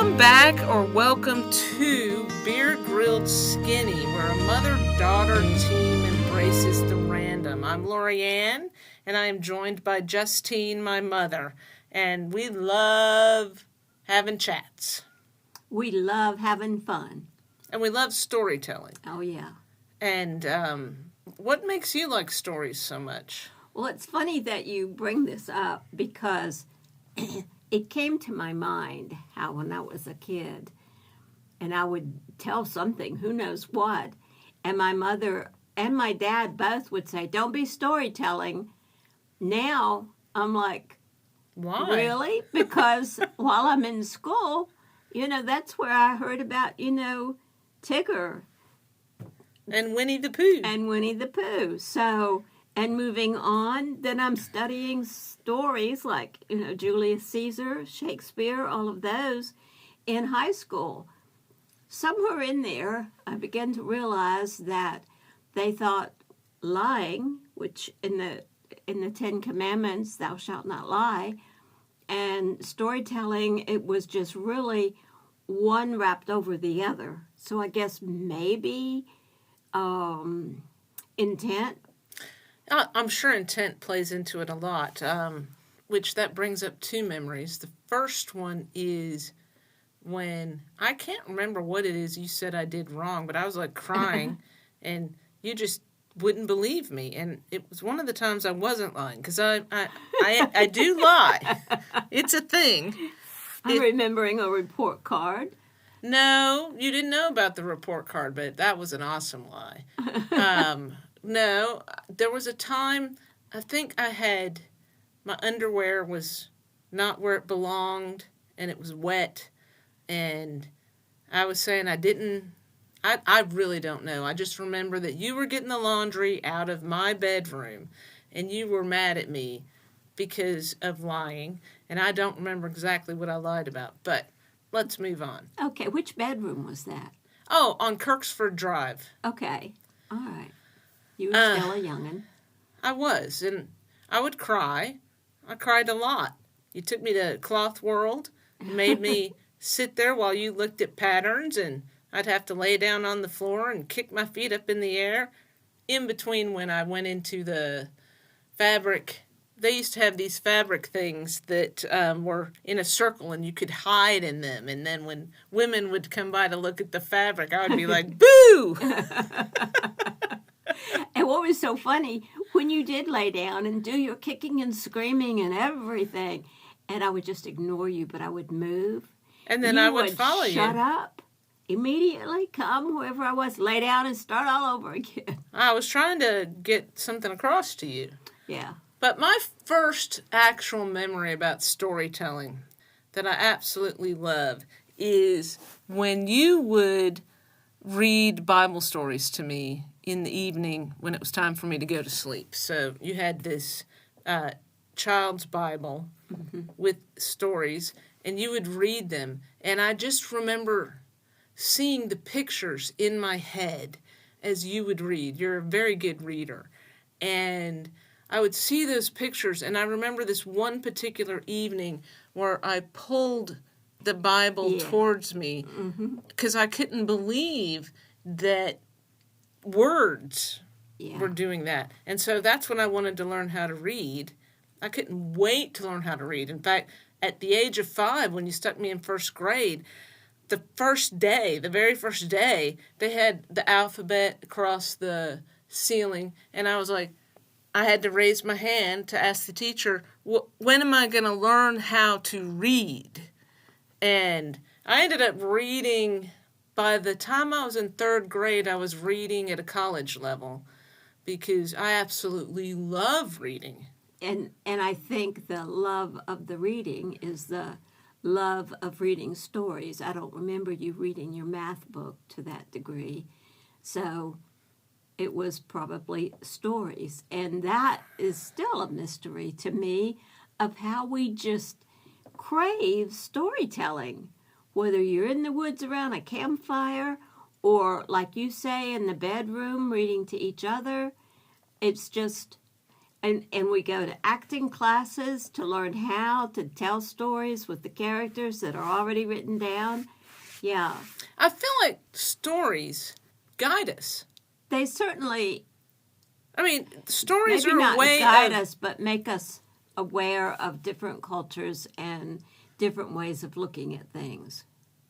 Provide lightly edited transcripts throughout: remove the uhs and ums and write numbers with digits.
Welcome back or welcome to Beer Grilled Skinny, where a mother-daughter team embraces the random. I'm Lorianne, and I am joined by Justine, my mother, and we love having chats. We love having fun. And we love storytelling. Oh, yeah. And what makes you like stories so much? Well, it's funny that you bring this up because it came to my mind how when I was a kid and I would tell something, who knows what, and my mother and my dad both would say, don't be storytelling. Now I'm like, why? Really? Because while I'm in school, that's where I heard about, Tigger. And Winnie the Pooh. And Winnie the Pooh. So, and moving on, then I'm studying stories like, Julius Caesar, Shakespeare, all of those in high school. Somewhere in there, I began to realize that they thought lying, which in the Ten Commandments, thou shalt not lie, and storytelling, it was just really one wrapped over the other. So I guess maybe intent. I'm sure intent plays into it a lot, which that brings up two memories. The first one is when, I can't remember what it is you said I did wrong, but I was like crying, and you just wouldn't believe me. And it was one of the times I wasn't lying, because I do lie. It's a thing. I'm remembering a report card. No, you didn't know about the report card, but that was an awesome lie. No, there was a time, I think my underwear was not where it belonged, and it was wet, and I was saying I really don't know. I just remember that you were getting the laundry out of my bedroom, and you were mad at me because of lying, and I don't remember exactly what I lied about, but let's move on. Okay, which bedroom was that? Oh, on Kirksford Drive. Okay, all right. You were still a young'un. I was, and I would cry. I cried a lot. You took me to Cloth World, made me sit there while you looked at patterns, and I'd have to lay down on the floor and kick my feet up in the air. In between when I went into the fabric, they used to have these fabric things that were in a circle, and you could hide in them. And then when women would come by to look at the fabric, I would be like, boo! And what was so funny, when you did lay down and do your kicking and screaming and everything, and I would just ignore you, but I would move. And then I would follow you. Shut up. Immediately come wherever I was, lay down and start all over again. I was trying to get something across to you. Yeah. But my first actual memory about storytelling that I absolutely love is when you would read Bible stories to me in the evening when it was time for me to go to sleep. So you had this child's Bible with stories, and you would read them. And I just remember seeing the pictures in my head as you would read. You're a very good reader. And I would see those pictures, and I remember this one particular evening where I pulled the Bible towards me because I couldn't believe that words were doing that. And so that's when I wanted to learn how to read. I couldn't wait to learn how to read. In fact, at the age of 5, when you stuck me in first grade, the very first day, they had the alphabet across the ceiling, and I was like, I had to raise my hand to ask the teacher, when am I going to learn how to read? And I ended up reading, by the time I was in 3rd grade, I was reading at a college level because I absolutely love reading. And I think the love of the reading is the love of reading stories. I don't remember you reading your math book to that degree. So it was probably stories. And that is still a mystery to me of how we just crave storytelling. Whether you're in the woods around a campfire or, like you say, in the bedroom reading to each other, it's just, And we go to acting classes to learn how to tell stories with the characters that are already written down. Yeah. I feel like stories guide us. They certainly, I mean, stories maybe are not a way guide of... us, but make us aware of different cultures and different ways of looking at things.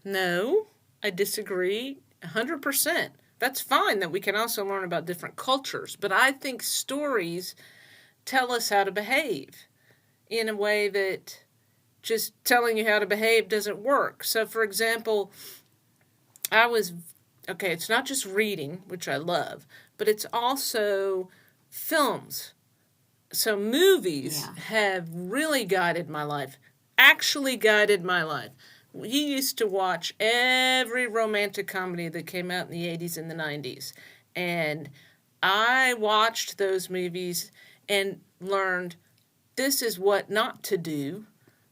No, I disagree 100%. That's fine that we can also learn about different cultures, but I think stories tell us how to behave in a way that just telling you how to behave doesn't work. So, for example, it's not just reading, which I love, but it's also films. So movies have really guided my life, actually guided my life. You used to watch every romantic comedy that came out in the 80s and the 90s. And I watched those movies and learned this is what not to do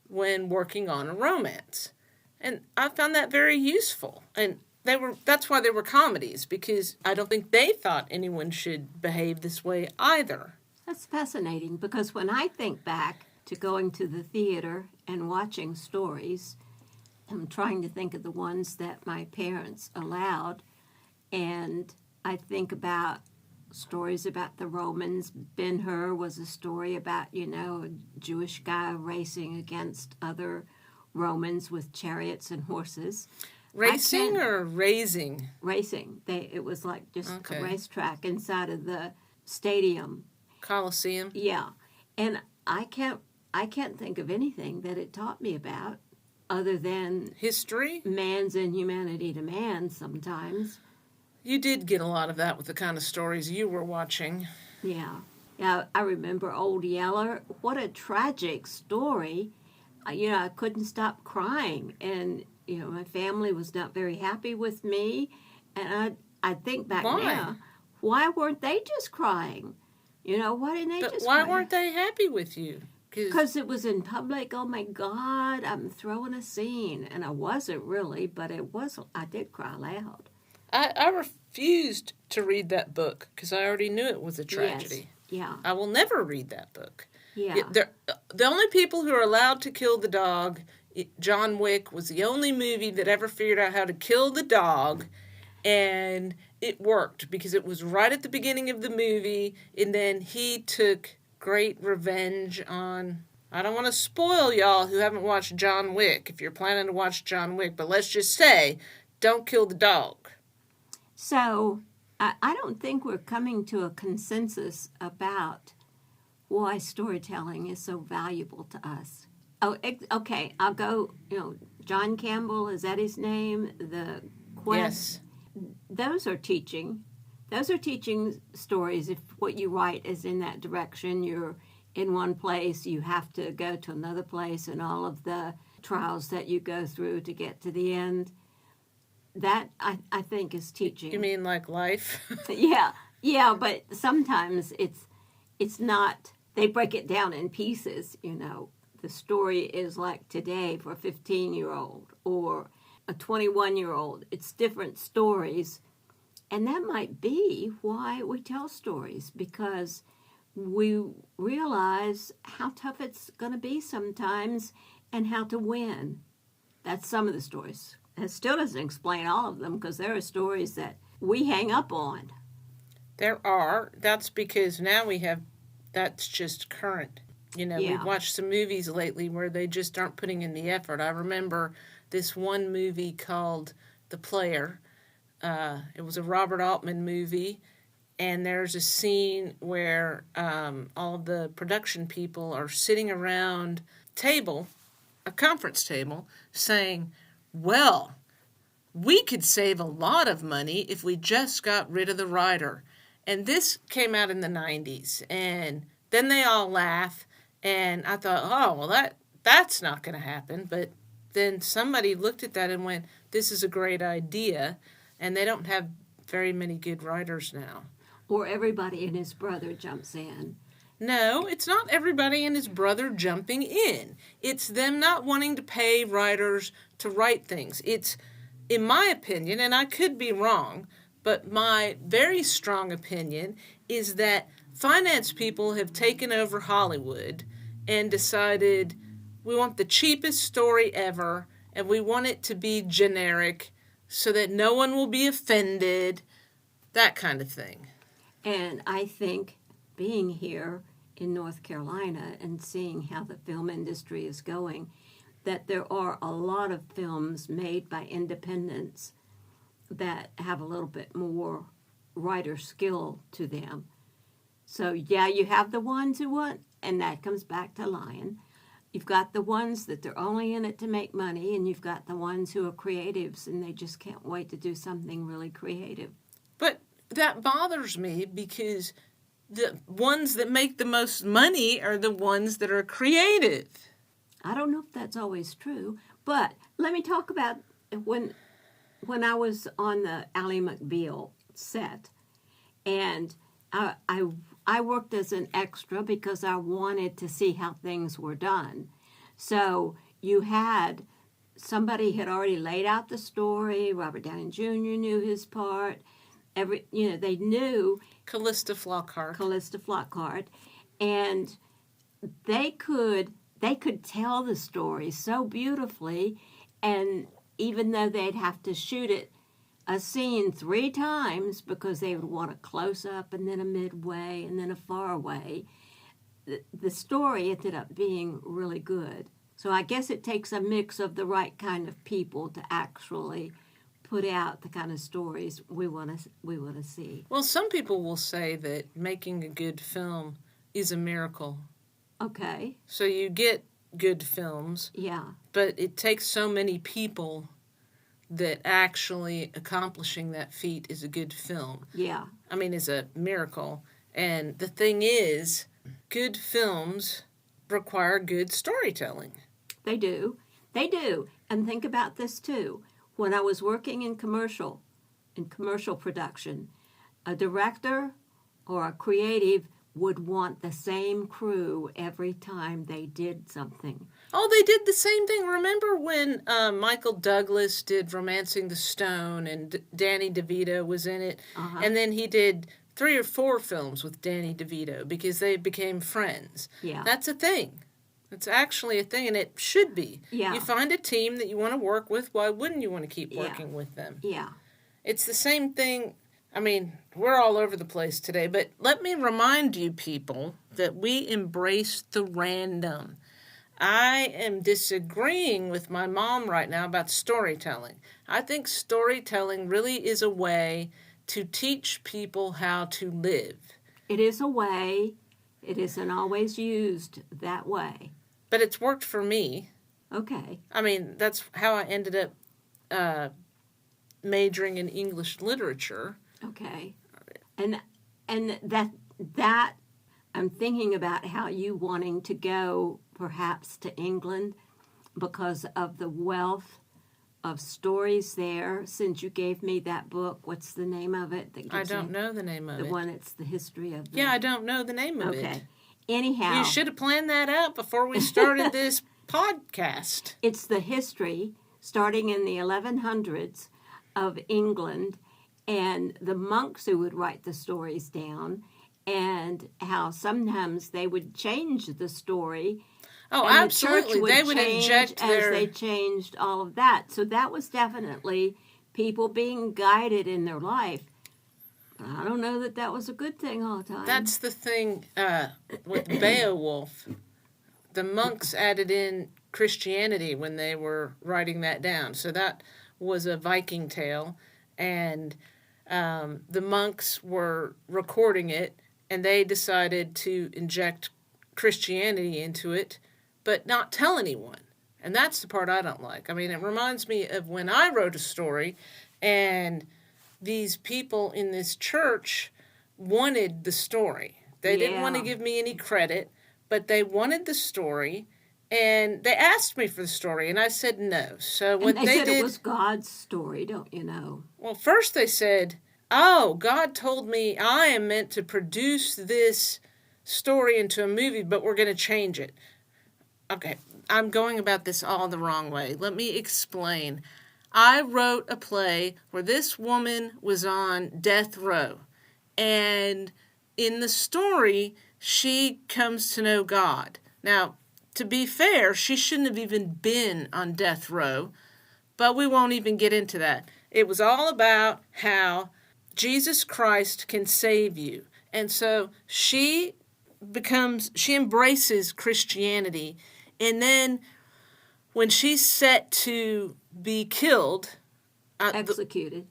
when working on a romance. And I found that very useful. And that's why they were comedies, because I don't think they thought anyone should behave this way either. That's fascinating, because when I think back to going to the theater and watching stories, I'm trying to think of the ones that my parents allowed, and I think about stories about the Romans. Ben-Hur was a story about, a Jewish guy racing against other Romans with chariots and horses. Racing or raising? Racing. It was like just a racetrack inside of the stadium. Colosseum? Yeah. And I can't think of anything that it taught me about other than history, man's inhumanity to man sometimes. You did get a lot of that with the kind of stories you were watching. Yeah. Yeah, I remember Old Yeller. What a tragic story. I couldn't stop crying, and my family was not very happy with me, and I think back now, why weren't they just crying? Why didn't they just cry? Why weren't they happy with you? Because it was in public. Oh my God, I'm throwing a scene. And I wasn't really, but I did cry loud. I refused to read that book because I already knew it was a tragedy. Yes. Yeah. I will never read that book. Yeah. The only people who are allowed to kill the dog, John Wick was the only movie that ever figured out how to kill the dog, and it worked because it was right at the beginning of the movie, and then he took great revenge on... I don't want to spoil y'all who haven't watched John Wick if you're planning to watch John Wick, but let's just say, don't kill the dog. So, I don't think we're coming to a consensus about why storytelling is so valuable to us. Oh, okay, I'll go, John Campbell, is that his name? The Quest. Yes. Those are teaching stories. If what you write is in that direction, you're in one place, you have to go to another place, and all of the trials that you go through to get to the end. That, I think, is teaching. You mean like life? Yeah, but sometimes it's not, they break it down in pieces, The story is like today for a 15-year-old or a 21-year-old. It's different stories. And that might be why we tell stories, because we realize how tough it's going to be sometimes and how to win. That's some of the stories. It still doesn't explain all of them, because there are stories that we hang up on. There are. That's because now that's just current. We've watched some movies lately where they just aren't putting in the effort. I remember this one movie called The Player. It was a Robert Altman movie, and there's a scene where all of the production people are sitting around a conference table, saying, well, we could save a lot of money if we just got rid of the writer. And this came out in the 90s, and then they all laugh, and I thought, oh, well, that's not going to happen. But then somebody looked at that and went, this is a great idea, and they don't have very many good writers now. Or everybody and his brother jumps in. No, it's not everybody and his brother jumping in. It's them not wanting to pay writers to write things. It's, in my opinion, and I could be wrong, but my very strong opinion is that finance people have taken over Hollywood and decided we want the cheapest story ever and we want it to be generic so that no one will be offended, that kind of thing. And I think being here in North Carolina and seeing how the film industry is going, that there are a lot of films made by independents that have a little bit more writer skill to them. So, yeah, you have the ones who want, and that comes back to Lion. You've got the ones that they're only in it to make money, and you've got the ones who are creatives, and they just can't wait to do something really creative. But that bothers me because the ones that make the most money are the ones that are creative. I don't know if that's always true, but let me talk about when I was on the Ally McBeal set, and I worked as an extra because I wanted to see how things were done. So you had somebody had already laid out the story. Robert Downey Jr. knew his part. They knew Callista Flockhart, and they could tell the story so beautifully, and even though they'd have to shoot a scene 3 times because they would want a close-up and then a midway and then a far away, the story ended up being really good. So I guess it takes a mix of the right kind of people to actually put out the kind of stories we want to see. Well, some people will say that making a good film is a miracle. Okay. So you get good films. Yeah. But it takes so many people that actually accomplishing that feat is a good film. Yeah. I mean, is a miracle. And the thing is, good films require good storytelling. They do. They do. And think about this too. When I was working in commercial production, a director or a creative would want the same crew every time they did something. Oh, they did the same thing. Remember when Michael Douglas did Romancing the Stone and Danny DeVito was in it? Uh-huh. And then he did 3 or 4 films with Danny DeVito because they became friends. Yeah. That's a thing. It's actually a thing, and it should be. Yeah. You find a team that you want to work with, why wouldn't you want to keep working Yeah. with them? Yeah. It's the same thing. I mean, we're all over the place today, but let me remind you people that we embrace the random. I am disagreeing with my mom right now about storytelling. I think storytelling really is a way to teach people how to live. It is a way. It isn't always used that way. But it's worked for me. Okay. I mean, that's how I ended up majoring in English literature. Okay. And that I'm thinking about how you wanting to go perhaps to England because of the wealth of stories there. Since you gave me that book, what's the name of it? I don't know the name of it. The one that's the history of the... Yeah, I don't know the name of it. Okay. Anyhow... You should have planned that out before we started this podcast. It's the history, starting in the 1100s, of England, and the monks who would write the stories down, and how sometimes they would change the story. Oh, and absolutely. They would inject their... as they changed all of that. So that was definitely people being guided in their life. But I don't know that was a good thing all the time. That's the thing with Beowulf. The monks added in Christianity when they were writing that down. So that was a Viking tale, and the monks were recording it, and they decided to inject Christianity into it, but not tell anyone. And that's the part I don't like. I mean, it reminds me of when I wrote a story, and these people in this church wanted the story. They didn't want to give me any credit, but they wanted the story, and they asked me for the story, and I said no. So what and they said did, it was God's story, don't you know? Well, first they said, oh, God told me I am meant to produce this story into a movie, but we're going to change it. Okay, I'm going about this all the wrong way. Let me explain. I wrote a play where this woman was on death row, and in the story, she comes to know God. Now, to be fair, she shouldn't have even been on death row, but we won't even get into that. It was all about how Jesus Christ can save you. And so she embraces Christianity. And then when she's set to be killed, Executed.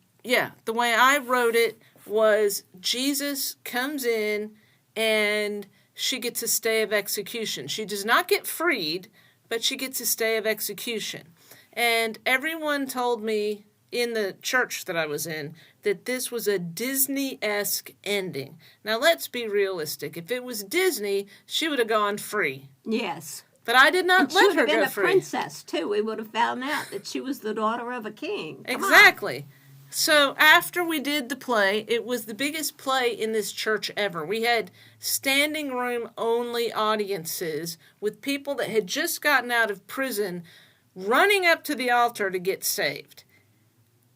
the way I wrote it was Jesus comes in and she gets a stay of execution. She does not get freed, but she gets a stay of execution. And everyone told me in the church that I was in that this was a Disney-esque ending. Now, let's be realistic. If it was Disney, she would have gone free. Yes. But I did not let her go free. She would have been a princess, too. We would have found out that she was the daughter of a king. Exactly. So after we did the play, it was the biggest play in this church ever. We had standing room only audiences with people that had just gotten out of prison running up to the altar to get saved.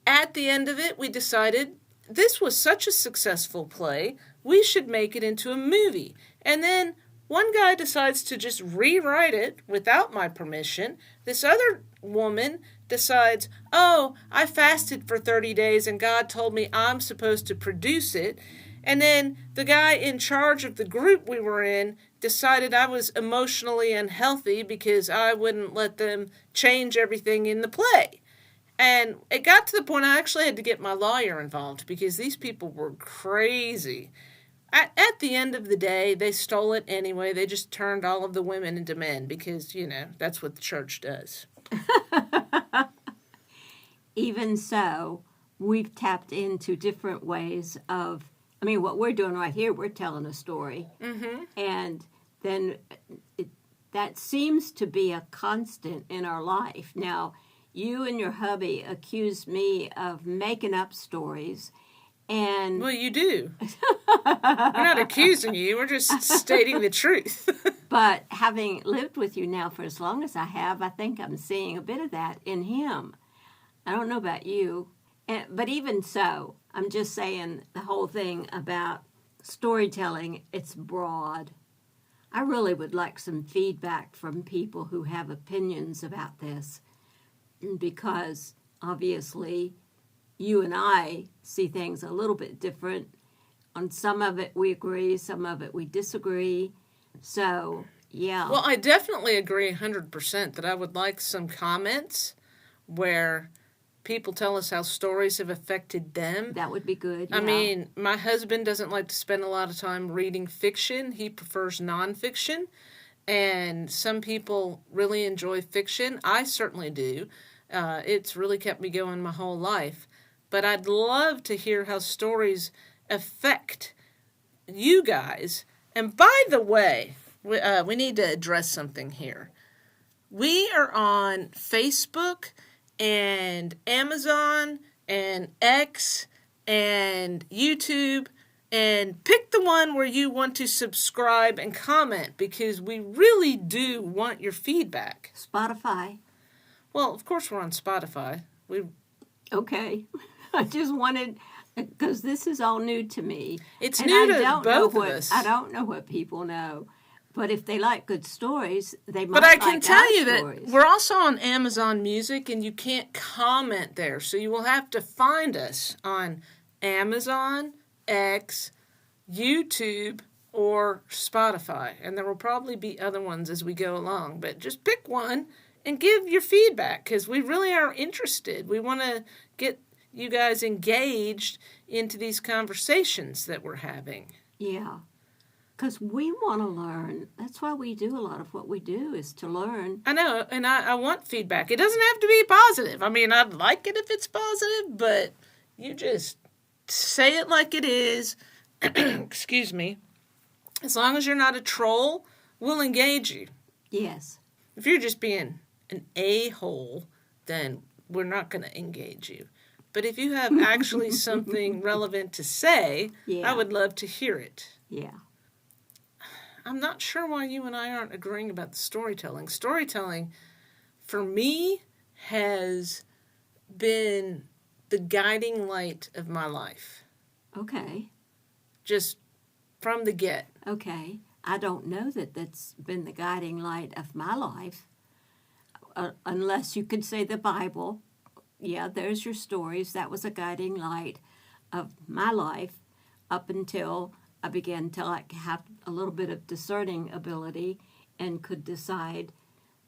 At the end of it, we decided this was such a successful play, we should make it into a movie. And then one guy decides to just rewrite it without my permission. This other woman decides, oh, I fasted for 30 days and God told me I'm supposed to produce it. And then the guy in charge of the group we were in decided I was emotionally unhealthy because I wouldn't let them change everything in the play. And it got to the point I actually had to get my lawyer involved because these people were crazy. At the end of the day, they stole it anyway. They just turned all of the women into men because, that's what the church does. Even so, we've tapped into different ways of, what we're doing right here, we're telling a story. Mm-hmm. And then that seems to be a constant in our life. Now, you and your hubby accused me of making up stories. And well, you do. We're not accusing you. We're just stating the truth. But having lived with you now for as long as I have, I think I'm seeing a bit of that in him. I don't know about you. But even so, I'm just saying the whole thing about storytelling, it's broad. I really would like some feedback from people who have opinions about this. Because obviously you and I see things a little bit different. On some of it we agree, some of it we disagree. So, yeah. Well, I definitely agree 100% that I would like some comments where people tell us how stories have affected them. That would be good. Yeah. My husband doesn't like to spend a lot of time reading fiction. He prefers nonfiction. And some people really enjoy fiction. I certainly do. It's really kept me going my whole life. But I'd love to hear how stories affect you guys. And by the way, we need to address something here. We are on Facebook and Amazon and X and YouTube. And pick the one where you want to subscribe and comment because we really do want your feedback. Spotify. Well, of course we're on Spotify. Okay. I just wanted, because this is all new to me. It's new to both of us. I don't know what people know. But if they like good stories, they might like our stories. But I can tell you that we're also on Amazon Music, and you can't comment there. So you will have to find us on Amazon, X, YouTube, or Spotify. And there will probably be other ones as we go along. But just pick one and give your feedback because we really are interested. We want to get you guys engaged into these conversations that we're having. Yeah. Because we want to learn. That's why we do a lot of what we do is to learn. I know, and I want feedback. It doesn't have to be positive. I'd like it if it's positive, but you just say it like it is. Excuse me. As long as you're not a troll, we'll engage you. Yes. If you're just being an a-hole, then we're not going to engage you. But if you have actually something relevant to say, I would love to hear it. Yeah. I'm not sure why you and I aren't agreeing about the storytelling. Storytelling, for me, has been the guiding light of my life. Okay. Just from the get. Okay. I don't know that that's been the guiding light of my life, unless you could say the Bible. Yeah, there's your stories. That was a guiding light of my life up until I began to have a little bit of discerning ability and could decide.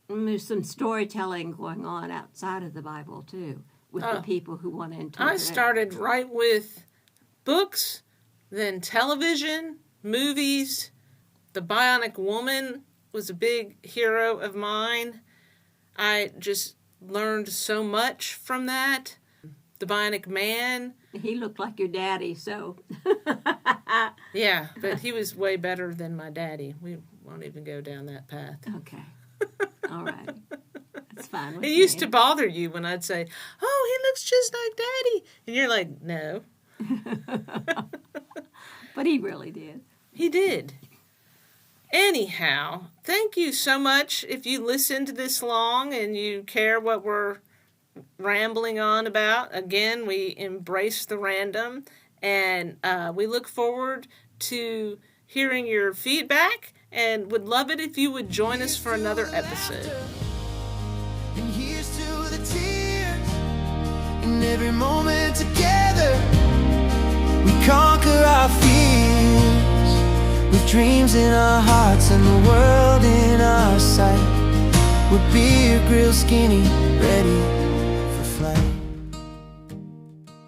There's some storytelling going on outside of the Bible too, with the people who want to interpret I started right with books, then television, movies. The Bionic Woman was a big hero of mine. I just learned so much from that. The Bionic Man. He looked like your daddy, so. Yeah, but he was way better than my daddy. We won't even go down that path. Okay. All right. That's fine with It me. used to bother you when I'd say, "Oh, he looks just like Daddy." And you're like, "No." But he really did. He did. Anyhow, thank you so much. If you listened this long and you care what we're rambling on about, again, we embrace the random, and we look forward to hearing your feedback and would love it if you would join us for another episode. And here's to the tears in every moment together. We conquer our fears with dreams in our hearts and the world in our sight. We're beer grill skinny, ready